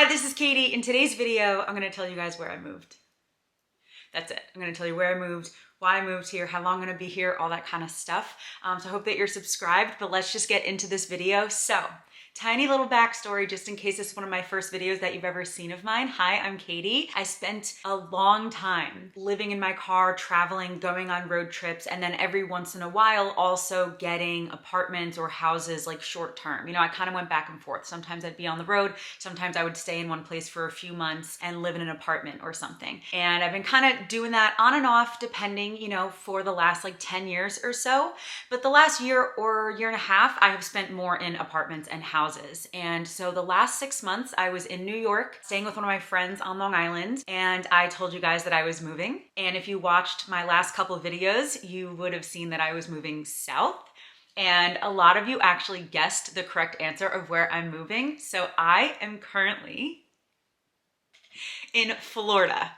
Hi, this is Katie. In today's video, I'm gonna tell you guys where I moved. That's it. I'm gonna tell you where I moved, why I moved here, how long I'm gonna be here, all that kind of stuff. So I hope that you're subscribed, but let's just get into this video. So, tiny little backstory, just in case this is one of my first videos that you've ever seen of mine. Hi, I'm Katie. I spent a long time living in my car, traveling, going on road trips, and then every once in a while also getting apartments or houses like short term. You know, I kind of went back and forth. Sometimes I'd be on the road, sometimes I would stay in one place for a few months and live in an apartment or something. And I've been kind of doing that on and off depending, you know, for the last like 10 years or so. But the last year or year and a half, I have spent more in apartments and houses. And so the last 6 months I was in New York, staying with one of my friends on Long Island, and I told you guys that I was moving. And if you watched my last couple of videos, you would have seen that I was moving south. And a lot of you actually guessed the correct answer of where I'm moving. So I am currently in Florida.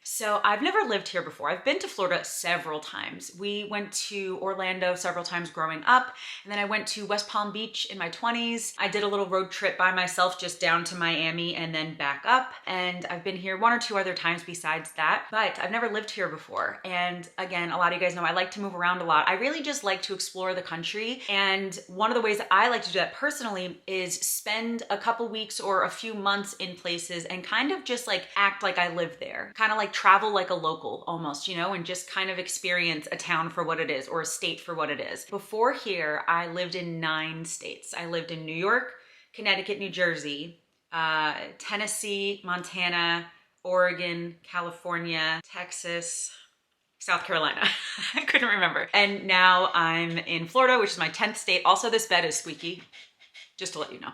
So I've never lived here before. I've been to Florida several times. We went to Orlando several times growing up, and then I went to West Palm Beach in my 20s. I did a little road trip by myself just down to Miami and then back up. And I've been here one or two other times besides that, but I've never lived here before. And again, a lot of you guys know I like to move around a lot. I really just like to explore the country. And one of the ways that I like to do that personally is spend a couple weeks or a few months in places and kind of just like act like I live there. Kind of like travel like a local almost, you know, and just kind of experience a town for what it is or a state for what it is. Before here, I lived in 9 states. I lived in New York, Connecticut, New Jersey, Tennessee, Montana, Oregon, California, Texas, South Carolina. I couldn't remember. And now I'm in Florida, which is my 10th state. Also, this bed is squeaky, just to let you know.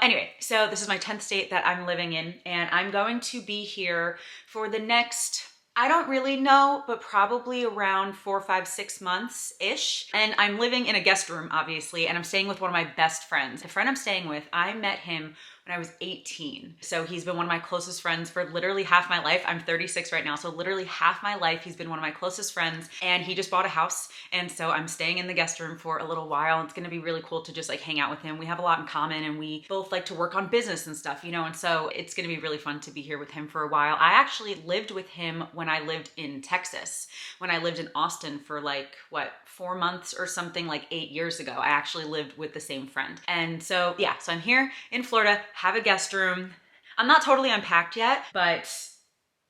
Anyway, so this is my 10th state that I'm living in, and I'm going to be here for the next, I don't really know, but probably around 4, 5, 6 months-ish. And I'm living in a guest room, obviously, and I'm staying with one of my best friends. The friend I'm staying with, I met him when I was 18. So he's been one of my closest friends for literally half my life. I'm 36 right now. So literally half my life, he's been one of my closest friends, and he just bought a house. And so I'm staying in the guest room for a little while. It's gonna be really cool to just like hang out with him. We have a lot in common and we both like to work on business and stuff, you know? And so it's gonna be really fun to be here with him for a while. I actually lived with him when I lived in Texas, when I lived in Austin for like, what, 4 months or something, like 8 years ago. I actually lived with the same friend. And so yeah, so I'm here in Florida, have a guest room. I'm not totally unpacked yet, but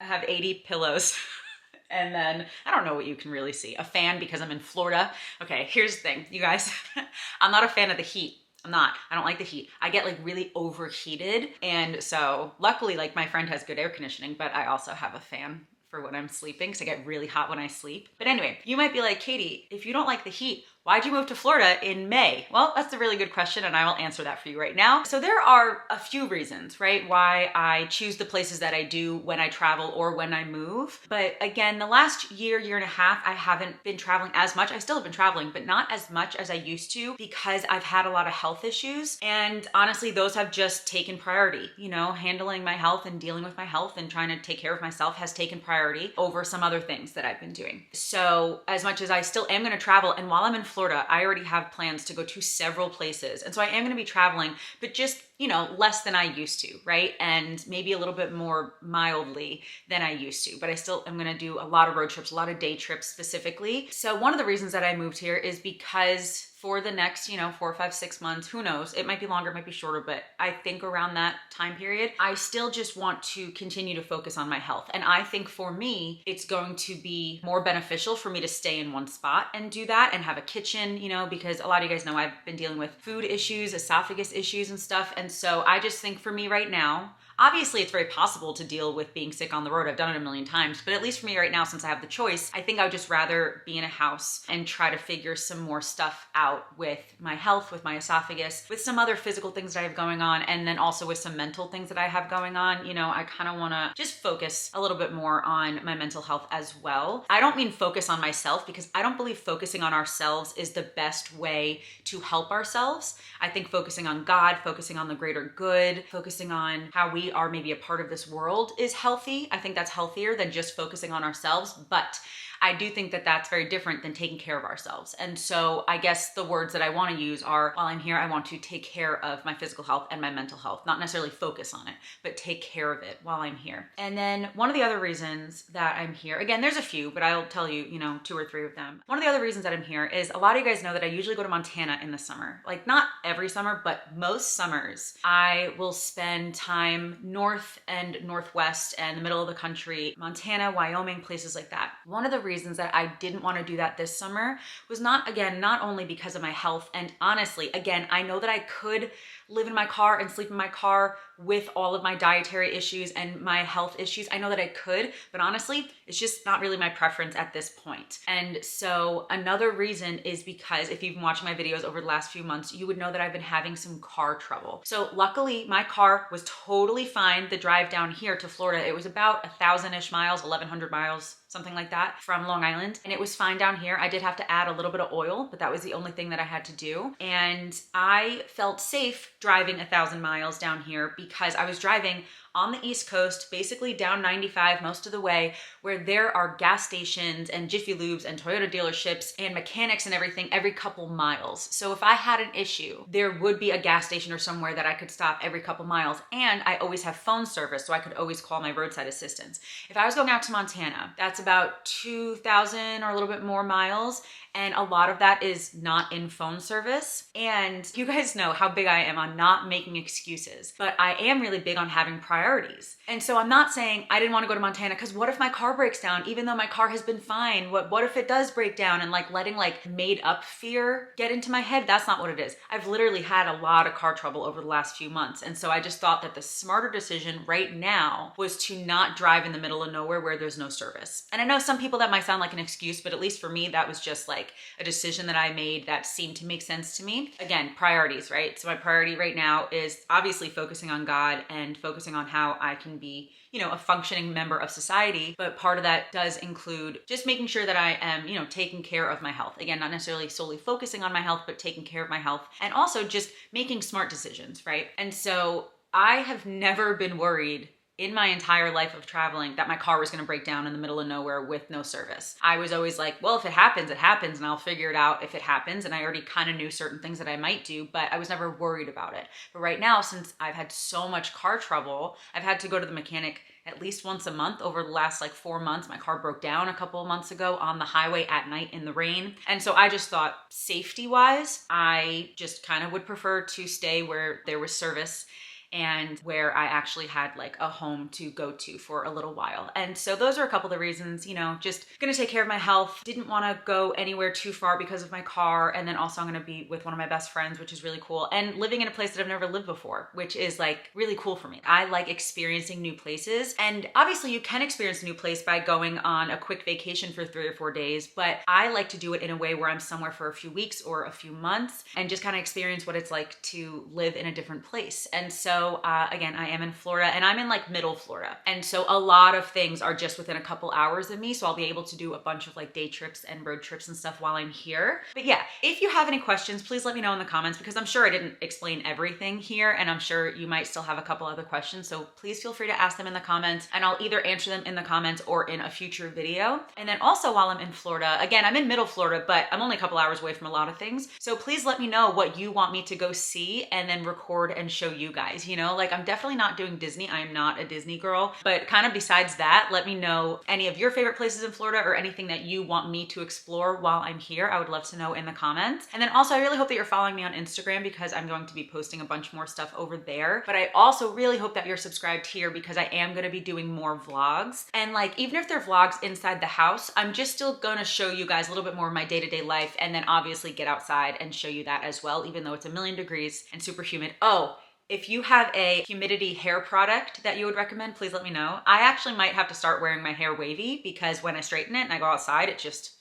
I have 80 pillows. And then, I don't know what you can really see, a fan because I'm in Florida. Okay, here's the thing, you guys. I'm not a fan of the heat. I don't like the heat. I get like really overheated. And so luckily, like my friend has good air conditioning, but I also have a fan for when I'm sleeping because I get really hot when I sleep. But anyway, you might be like, Katie, if you don't like the heat, why'd you move to Florida in May? Well, that's a really good question and I will answer that for you right now. So there are a few reasons, right, why I choose the places that I do when I travel or when I move. But again, the last year, year and a half, I haven't been traveling as much. I still have been traveling, but not as much as I used to because I've had a lot of health issues. And honestly, those have just taken priority. You know, handling my health and dealing with my health and trying to take care of myself has taken priority over some other things that I've been doing. So as much as I still am gonna travel, and while I'm in Florida, I already have plans to go to several places. And so I am gonna be traveling, but just, you know, less than I used to, right? And maybe a little bit more mildly than I used to, but I still am gonna do a lot of road trips, a lot of day trips specifically. So one of the reasons that I moved here is because for the next, you know, 4, 5, 6 months, who knows? It might be longer, it might be shorter, but I think around that time period, I still just want to continue to focus on my health. And I think for me, it's going to be more beneficial for me to stay in one spot and do that and have a kitchen, you know, because a lot of you guys know I've been dealing with food issues, esophagus issues and stuff. And so I just think for me right now, obviously it's very possible to deal with being sick on the road. I've done it a million times, but at least for me right now, since I have the choice, I think I would just rather be in a house and try to figure some more stuff out with my health, with my esophagus, with some other physical things that I have going on, and then also with some mental things that I have going on. You know, I kind of want to just focus a little bit more on my mental health as well. I don't mean focus on myself because I don't believe focusing on ourselves is the best way to help ourselves. I think focusing on God, focusing on the greater good, focusing on how we are maybe a part of this world is healthy. I think that's healthier than just focusing on ourselves. But I do think that that's very different than taking care of ourselves. And so I guess the words that I want to use are, while I'm here, I want to take care of my physical health and my mental health, not necessarily focus on it, but take care of it while I'm here. And then one of the other reasons that I'm here, again, there's a few, but I'll tell you, 2 or 3 of them. One of the other reasons that I'm here is a lot of you guys know that I usually go to Montana in the summer. Like not every summer, but most summers, I will spend time north and northwest and the middle of the country, Montana, Wyoming, places like that. One of the reasons that I didn't want to do that this summer was not only because of my health. And honestly, again, I know that I could live in my car and sleep in my car with all of my dietary issues and my health issues. I know that I could, but honestly, it's just not really my preference at this point. And so another reason is because if you've been watching my videos over the last few months, you would know that I've been having some car trouble. So luckily my car was totally fine. The drive down here to Florida, it was about 1,000-ish miles, 1,100 miles, something like that from Long Island. And it was fine down here. I did have to add a little bit of oil, but that was the only thing that I had to do. And I felt safe driving 1,000 miles down here because I was driving on the East Coast, basically down 95 most of the way, where there are gas stations and Jiffy Lubes and Toyota dealerships and mechanics and everything every couple miles. So if I had an issue, there would be a gas station or somewhere that I could stop every couple miles. And I always have phone service, so I could always call my roadside assistance. If I was going out to Montana, that's about 2,000 or a little bit more miles. And a lot of that is not in phone service. And you guys know how big I am on not making excuses, but I am really big on having priorities. And so I'm not saying I didn't want to go to Montana because what if my car breaks down, even though my car has been fine? What if it does break down? And letting made up fear get into my head? That's not what it is. I've literally had a lot of car trouble over the last few months. And so I just thought that the smarter decision right now was to not drive in the middle of nowhere where there's no service. And I know some people that might sound like an excuse, but at least for me, that was just a decision that I made that seemed to make sense to me. Again, priorities, right? So my priority right now is obviously focusing on God and focusing on how I can be, a functioning member of society. But part of that does include just making sure that I am, taking care of my health. Again, not necessarily solely focusing on my health, but taking care of my health and also just making smart decisions, right? And so I have never been worried in my entire life of traveling that my car was going to break down in the middle of nowhere with no service. I was always like, well, if it happens, and I'll figure it out if it happens. And I already kind of knew certain things that I might do, but I was never worried about it. But right now, since I've had so much car trouble, I've had to go to the mechanic at least once a month over the last 4 months. My car broke down a couple of months ago on the highway at night in the rain. And so I just thought safety wise, I just kind of would prefer to stay where there was service and where I actually had a home to go to for a little while. And so those are a couple of the reasons, just gonna take care of my health. Didn't wanna go anywhere too far because of my car. And then also I'm gonna be with one of my best friends, which is really cool. And living in a place that I've never lived before, which is really cool for me. I like experiencing new places. And obviously you can experience a new place by going on a quick vacation for 3 or 4 days, but I like to do it in a way where I'm somewhere for a few weeks or a few months and just kind of experience what it's like to live in a different place. And so again, I am in Florida and I'm in middle Florida. And so a lot of things are just within a couple hours of me. So I'll be able to do a bunch of day trips and road trips and stuff while I'm here. But yeah, if you have any questions, please let me know in the comments because I'm sure I didn't explain everything here and I'm sure you might still have a couple other questions. So please feel free to ask them in the comments and I'll either answer them in the comments or in a future video. And then also while I'm in Florida, again, I'm in middle Florida, but I'm only a couple hours away from a lot of things. So please let me know what you want me to go see and then record and show you guys. I'm definitely not doing Disney. I am not a Disney girl, but kind of besides that, let me know any of your favorite places in Florida or anything that you want me to explore while I'm here. I would love to know in the comments. And then also I really hope that you're following me on Instagram because I'm going to be posting a bunch more stuff over there. But I also really hope that you're subscribed here because I am going to be doing more vlogs. And even if they're vlogs inside the house, I'm just still going to show you guys a little bit more of my day-to-day life and then obviously get outside and show you that as well, even though it's 1,000,000 degrees and super humid. Oh, if you have a humidity hair product that you would recommend, please let me know. I actually might have to start wearing my hair wavy because when I straighten it and I go outside, it just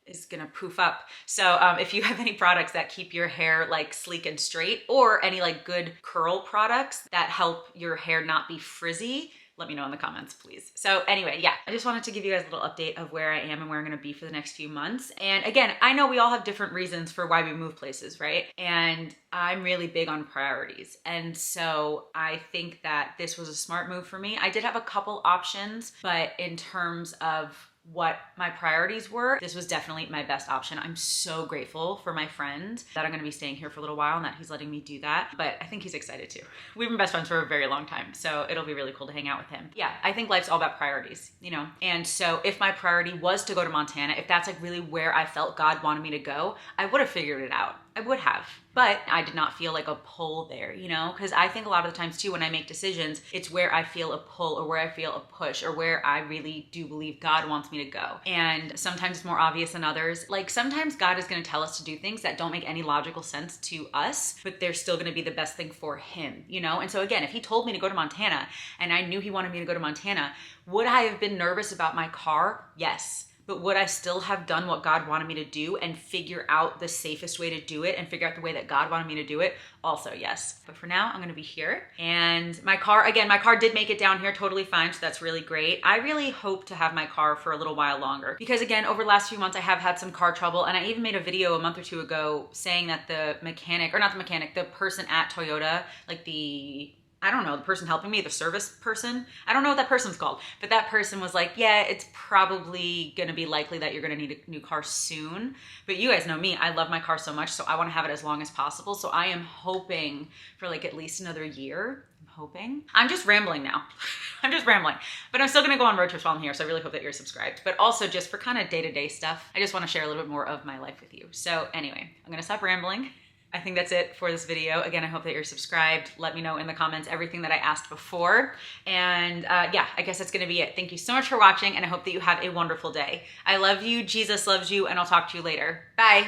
is gonna poof up. So if you have any products that keep your hair sleek and straight or any good curl products that help your hair not be frizzy, let me know in the comments, please. So anyway, yeah, I just wanted to give you guys a little update of where I am and where I'm gonna be for the next few months. And again, I know we all have different reasons for why we move places, right? And I'm really big on priorities. And so I think that this was a smart move for me. I did have a couple options, but in terms of what my priorities were, this was definitely my best option. I'm so grateful for my friend that I'm gonna be staying here for a little while and that he's letting me do that. But I think he's excited too. We've been best friends for a very long time, so it'll be really cool to hang out with him. Yeah, I think life's all about priorities, you know? And so if my priority was to go to Montana, if that's like really where I felt God wanted me to go, I would have figured it out. I would have. But I did not feel like a pull there, you know? Because I think a lot of the times too, when I make decisions, it's where I feel a pull or where I feel a push or where I really do believe God wants me to go. And sometimes it's more obvious than others. Like sometimes God is going to tell us to do things that don't make any logical sense to us, but they're still going to be the best thing for him, you know? And so again, if he told me to go to Montana and I knew he wanted me to go to Montana, would I have been nervous about my car? Yes. But would I still have done what God wanted me to do and figure out the safest way to do it and figure out the way that God wanted me to do it? Also, yes. But for now, I'm gonna be here. And my car, again, my car did make it down here totally fine, so that's really great. I really hope to have my car for a little while longer because again, over the last few months, I have had some car trouble. And I even made a video a month or two ago saying that the mechanic, or not the mechanic, the person at Toyota, like I don't know, the person helping me, the service person. I don't know what that person's called, but that person was like, yeah, it's probably gonna be likely that you're gonna need a new car soon. But you guys know me, I love my car so much, so I wanna have it as long as possible. So I am hoping for like at least another year. I'm hoping. I'm just rambling now. I'm just rambling, but I'm still gonna go on road trips while I'm here. So I really hope that you're subscribed, but also just for kind of day-to-day stuff, I just wanna share a little bit more of my life with you. So anyway, I'm gonna stop rambling. I think that's it for this video. Again, I hope that you're subscribed. Let me know in the comments everything that I asked before. And yeah, I guess that's gonna be it. Thank you so much for watching and I hope that you have a wonderful day. I love you, Jesus loves you, and I'll talk to you later. Bye.